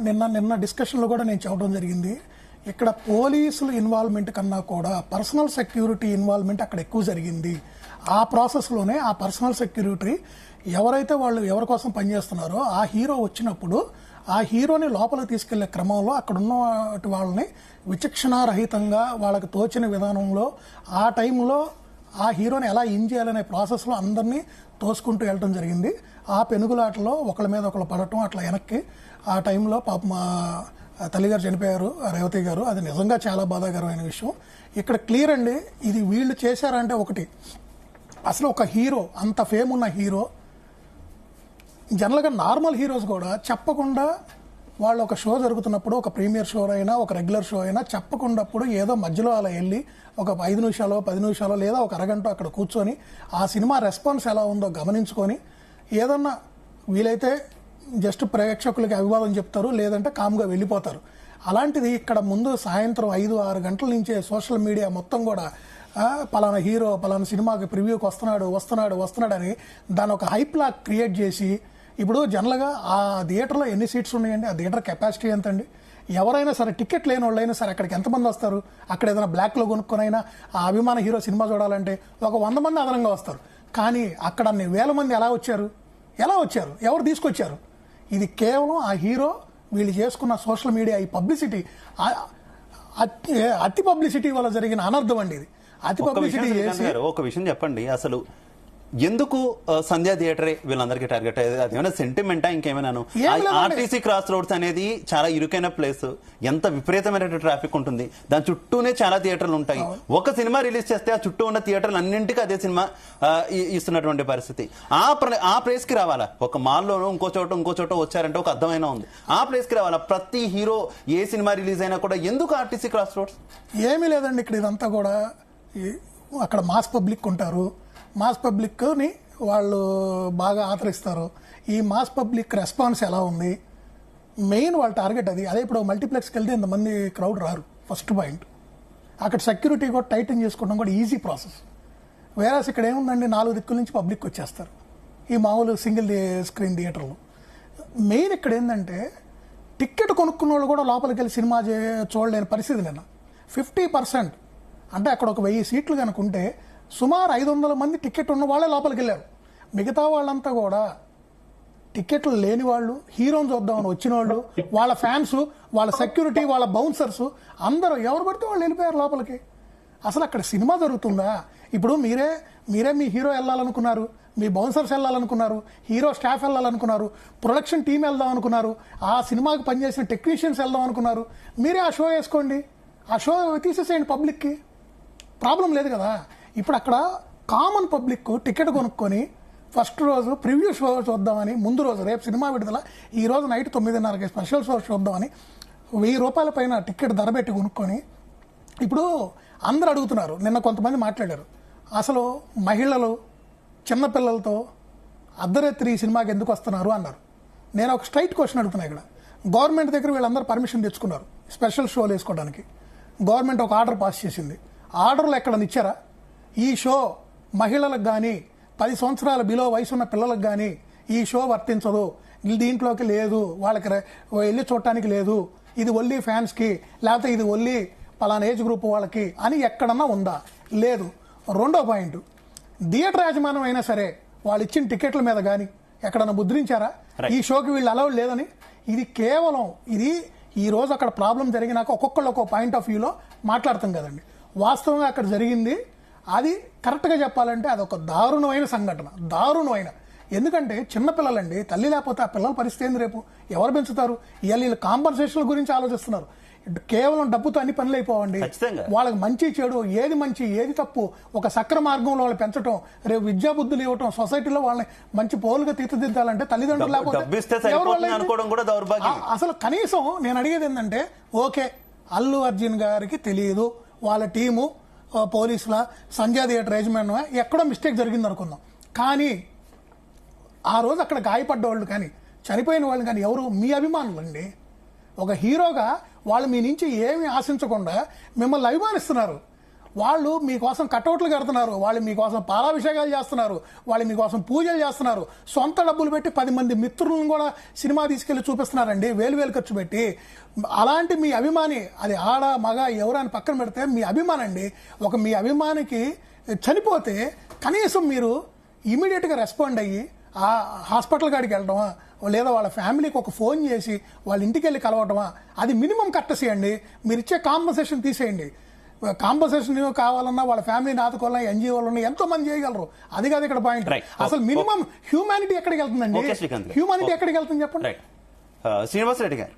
నిన్న డిస్కషన్లో కూడా నేను చెప్పడం జరిగింది. ఇక్కడ పోలీసుల ఇన్వాల్వ్మెంట్ కన్నా కూడా పర్సనల్ సెక్యూరిటీ ఇన్వాల్వ్మెంట్ అక్కడ ఎక్కువ జరిగింది. ఆ ప్రాసెస్లోనే ఆ పర్సనల్ సెక్యూరిటీ ఎవరైతే వాళ్ళు ఎవరి కోసం పనిచేస్తున్నారో ఆ హీరో వచ్చినప్పుడు ఆ హీరోని లోపలికి తీసుకెళ్లే క్రమంలో అక్కడ ఉన్న వాళ్ళని విచక్షణారహితంగా వాళ్ళకి తోచిన విధానంలో ఆ టైంలో ఆ హీరోని ఎలా ఇన్ చేయాలనే ప్రాసెస్లో అందరినీ తోసుకుంటూ వెళ్ళడం జరిగింది. ఆ పెనుగులాటలో ఒకళ్ళ మీద ఒకళ్ళు పడటం అట్లా వెనక్కి ఆ టైంలో పాప మా తల్లిగారు చనిపోయారు, రేవతి గారు. అది నిజంగా చాలా బాధాకరమైన విషయం. ఇక్కడ క్లియర్ అండి, ఇది వీళ్ళు చేశారంటే ఒకటి, అసలు ఒక హీరో అంత ఫేమ్ ఉన్న హీరో జనరల్గా నార్మల్ హీరోస్ కూడా చెప్పకుండా వాళ్ళు ఒక షో జరుగుతున్నప్పుడు ఒక ప్రీమియర్ షో అయినా ఒక రెగ్యులర్ షో అయినా చెప్పకుండాప్పుడు ఏదో మధ్యలో అలా వెళ్ళి ఒక 5 నిమిషాలు 10 నిమిషాలు లేదా ఒక అరగంట అక్కడ కూర్చొని ఆ సినిమా రెస్పాన్స్ ఎలా ఉందో గమనించుకొని ఏదన్నా వీలైతే జస్ట్ ప్రేక్షకులకి అభివాదం చెప్తారు, లేదంటే కామ్గా వెళ్ళిపోతారు. అలాంటిది ఇక్కడ ముందు సాయంత్రం 5-6 గంటల నుంచే సోషల్ మీడియా మొత్తం కూడా పలానా హీరో పలానా సినిమాకి ప్రివ్యూకి వస్తున్నాడు అని దాని ఒక హైప్ లా క్రియేట్ చేసి, ఇప్పుడు జనరల్గా ఆ థియేటర్లో ఎన్ని సీట్స్ ఉన్నాయండి, ఆ థియేటర్ కెపాసిటీ ఎంత అండి? ఎవరైనా సరే టికెట్ లేని వాళ్ళైనా సరే అక్కడికి ఎంతమంది వస్తారు? అక్కడ ఏదైనా బ్లాక్లో కొనుక్కొనైనా ఆ అభిమాన హీరో సినిమా చూడాలంటే ఒక 100 మంది అదనంగా వస్తారు. కానీ అక్కడ అన్ని వేల మంది ఎలా వచ్చారు? ఎవరు తీసుకొచ్చారు? ఇది కేవలం ఆ హీరో వీళ్ళు చేసుకున్న సోషల్ మీడియా ఈ పబ్లిసిటీ, అతి పబ్లిసిటీ వల్ల జరిగిన అనర్థం అండి ఇది. అతి పబ్లిసిటీ చేసి ఒక విషయం చెప్పండి, అసలు ఎందుకు సంధ్యా థియేటరే వీళ్ళందరికీ టార్గెట్ అయ్యేది? అదేమైనా సెంటిమెంటా ఇంకేమైనాను? ఆర్టీసీ క్రాస్ రోడ్స్ అనేది చాలా ఇరుకైన ప్లేస్, ఎంత విపరీతమైన ట్రాఫిక్ ఉంటుంది, దాని చుట్టూనే చాలా థియేటర్లు ఉంటాయి. ఒక సినిమా రిలీజ్ చేస్తే ఆ చుట్టూ ఉన్న థియేటర్లు అన్నింటికి అదే సినిమా ఇస్తున్నటువంటి పరిస్థితి. ఆ ప్లేస్ కి రావాలా? ఒక మాల్లోనూ ఇంకో చోట వచ్చారంటే ఒక అర్థమైనా ఉంది. ఆ ప్లేస్ కి రావాలా? ప్రతి హీరో ఏ సినిమా రిలీజ్ అయినా కూడా ఎందుకు ఆర్టీసీ క్రాస్ రోడ్స్? ఏమీ లేదండి, ఇక్కడ ఇదంతా కూడా అక్కడ మాస్ పబ్లిక్ ఉంటారు, మాస్ పబ్లిక్ని వాళ్ళు బాగా ఆదరిస్తారు. ఈ మాస్ పబ్లిక్ రెస్పాన్స్ ఎలా ఉంది? మెయిన్ వాళ్ళ టార్గెట్ అది. అదే ఇప్పుడు మల్టీప్లెక్స్కి వెళ్తే ఇంతమంది క్రౌడ్ రారు, ఫస్ట్ పాయింట్. అక్కడ సెక్యూరిటీ కూడా టైటన్ చేసుకోవడం కూడా ఈజీ ప్రాసెస్. వేరేస్ ఇక్కడ ఏముందండి, 4 దిక్కుల నుంచి పబ్లిక్ వచ్చేస్తారు ఈ మామూలు సింగిల్ స్క్రీన్ థియేటర్లో. మెయిన్ ఇక్కడ ఏంటంటే టికెట్ కొనుక్కున్న వాళ్ళు కూడా లోపలికి వెళ్ళి సినిమా చూడలేని పరిస్థితి. నిన్న 50%, అంటే అక్కడ ఒక 1000 సీట్లు కనుకుంటే సుమారు 500 మంది టికెట్ ఉన్న వాళ్ళే లోపలికి వెళ్ళారు. మిగతా వాళ్ళంతా కూడా టికెట్లు లేని వాళ్ళు, హీరోని చూద్దామని వచ్చిన వాళ్ళు, వాళ్ళ ఫ్యాన్స్, వాళ్ళ సెక్యూరిటీ, వాళ్ళ బౌన్సర్స్ అందరూ ఎవరు పడితే వాళ్ళు వెళ్ళిపోయారు లోపలికి. అసలు అక్కడ సినిమా జరుగుతుందా? ఇప్పుడు మీరే మీ హీరో వెళ్ళాలనుకున్నారు, మీ బౌన్సర్స్ వెళ్ళాలనుకున్నారు, హీరో స్టాఫ్ వెళ్ళాలనుకున్నారు, ప్రొడక్షన్ టీం వెళ్దాం అనుకున్నారు, ఆ సినిమాకి పనిచేసిన టెక్నీషియన్స్ వెళ్దాం అనుకున్నారు. మీరే ఆ షో వేసుకోండి, ఆ షో తీసేసేయండి, పబ్లిక్కి ప్రాబ్లం లేదు కదా. ఇప్పుడు అక్కడ కామన్ పబ్లిక్ టికెట్ కొనుక్కొని ఫస్ట్ రోజు ప్రివ్యూ షో చూద్దామని, ముందు రోజు రేపు సినిమా విడుదల, ఈ రోజు నైట్ 9:30కి స్పెషల్ షో చూద్దామని 1000 రూపాయల పైన టికెట్ ధర పెట్టి కొనుక్కొని ఇప్పుడు అందరూ అడుగుతున్నారు. నిన్న కొంతమంది మాట్లాడారు, అసలు మహిళలు చిన్నపిల్లలతో అర్ధరాత్రి సినిమాకి ఎందుకు వస్తున్నారు అన్నారు. నేను ఒక స్ట్రైట్ క్వశ్చన్ అడుగుతున్నా. ఇక్కడ గవర్నమెంట్ దగ్గర వీళ్ళందరూ పర్మిషన్ తెచ్చుకున్నారు స్పెషల్ షోలు వేసుకోవడానికి. గవర్నమెంట్ ఒక ఆర్డర్ పాస్ చేసింది. ఆర్డర్లు ఎక్కడని ఇచ్చారా? ఈ షో మహిళలకు కానీ 10 సంవత్సరాల బిలో వయసు ఉన్న పిల్లలకు కానీ ఈ షో వర్తించదు, దీంట్లోకి లేదు, వాళ్ళకి వెళ్ళి చూడటానికి లేదు, ఇది ఓన్లీ ఫ్యాన్స్కి, లేకపోతే ఇది ఓన్లీ పలానా ఏజ్ గ్రూప్ వాళ్ళకి అని ఎక్కడన్నా ఉందా? లేదు. రెండో పాయింట్, థియేటర్ యాజమాన్యం అయినా సరే వాళ్ళు ఇచ్చిన టికెట్ల మీద కానీ ఎక్కడన్నా ముద్రించారా ఈ షోకి వీళ్ళు అలౌడ్ లేదని? ఇది కేవలం ఇది ఈ రోజు అక్కడ ప్రాబ్లం జరిగినాక ఒక్కొక్కళ్ళు ఒక్కో పాయింట్ ఆఫ్ వ్యూలో మాట్లాడతాం కదండి. వాస్తవంగా అక్కడ జరిగింది అది కరెక్ట్గా చెప్పాలంటే అదొక దారుణమైన సంఘటన, దారుణమైన. ఎందుకంటే చిన్నపిల్లలండి, తల్లి లేకపోతే ఆ పిల్లల పరిస్థితి ఏంది? రేపు ఎవరు పెంచుతారు? వీళ్ళు కాంపన్సేషన్ల గురించి ఆలోచిస్తున్నారు. కేవలం డబ్బుతో అన్ని పనులు అయిపోవండి. వాళ్ళకి మంచి చెడు, ఏది మంచి ఏది తప్పు, ఒక సక్ర మార్గంలో వాళ్ళు పెంచడం, రేపు విద్యా బుద్ధులు ఇవ్వటం, సొసైటీలో వాళ్ళని మంచి పోలుగా తీర్చిదిద్దాలంటే తల్లిదండ్రులు లేకపోతే అసలు కనీసం నేను అడిగేది ఏంటంటే, ఓకే అల్లు అర్జున్ గారికి తెలియదు, వాళ్ళ టీము పోలీసుల సంధ్యా థియేటర్ యజమాని ఎక్కడో మిస్టేక్ జరిగింది అనుకుందాం. కానీ ఆ రోజు అక్కడ గాయపడ్డ వాళ్ళు కానీ చనిపోయిన వాళ్ళు కానీ ఎవరు? మీ అభిమానులు అండి. ఒక హీరోగా వాళ్ళు మీ నుంచి ఏమి ఆశించకుండా మిమ్మల్ని అభిమానిస్తున్నారు. వాళ్ళు మీకోసం కటౌట్లు కడుతున్నారు, వాళ్ళు మీకోసం పాలాభిషేకాలు చేస్తున్నారు, వాళ్ళు మీకోసం పూజలు చేస్తున్నారు, సొంత డబ్బులు పెట్టి 10 మంది మిత్రులను కూడా సినిమా తీసుకెళ్లి చూపిస్తున్నారండి, వేలు ఖర్చు పెట్టి. అలాంటి మీ అభిమాని, అది ఆడ మగ ఎవరైనా పక్కన పెడితే మీ అభిమాని అండి, మీ అభిమానికి చనిపోతే కనీసం మీరు ఇమీడియట్గా రెస్పాండ్ అయ్యి ఆ హాస్పిటల్ కాడికి వెళ్ళటమా, లేదా వాళ్ళ ఫ్యామిలీకి ఒక ఫోన్ చేసి వాళ్ళ ఇంటికి వెళ్ళి కలవటమా, అది మినిమం కర్టసీ అండి. మీరు ఇచ్చే కాంపన్సేషన్ తీసేయండి. కాంపన్సేషన్ కావాలన్నా వాళ్ళ ఫ్యామిలీని ఆదుకోవాలన్నా ఎన్జిఓలను ఎంతో మంది చేయగలరు, అది కాదు ఇక్కడ పాయింట్. అసలు మినిమం హ్యూమానిటీ ఎక్కడికి వెళ్తుందండి? హ్యూమానిటీ ఎక్కడికి వెళ్తుంది చెప్పండి. శ్రీనివాస్ రెడ్డి గారు,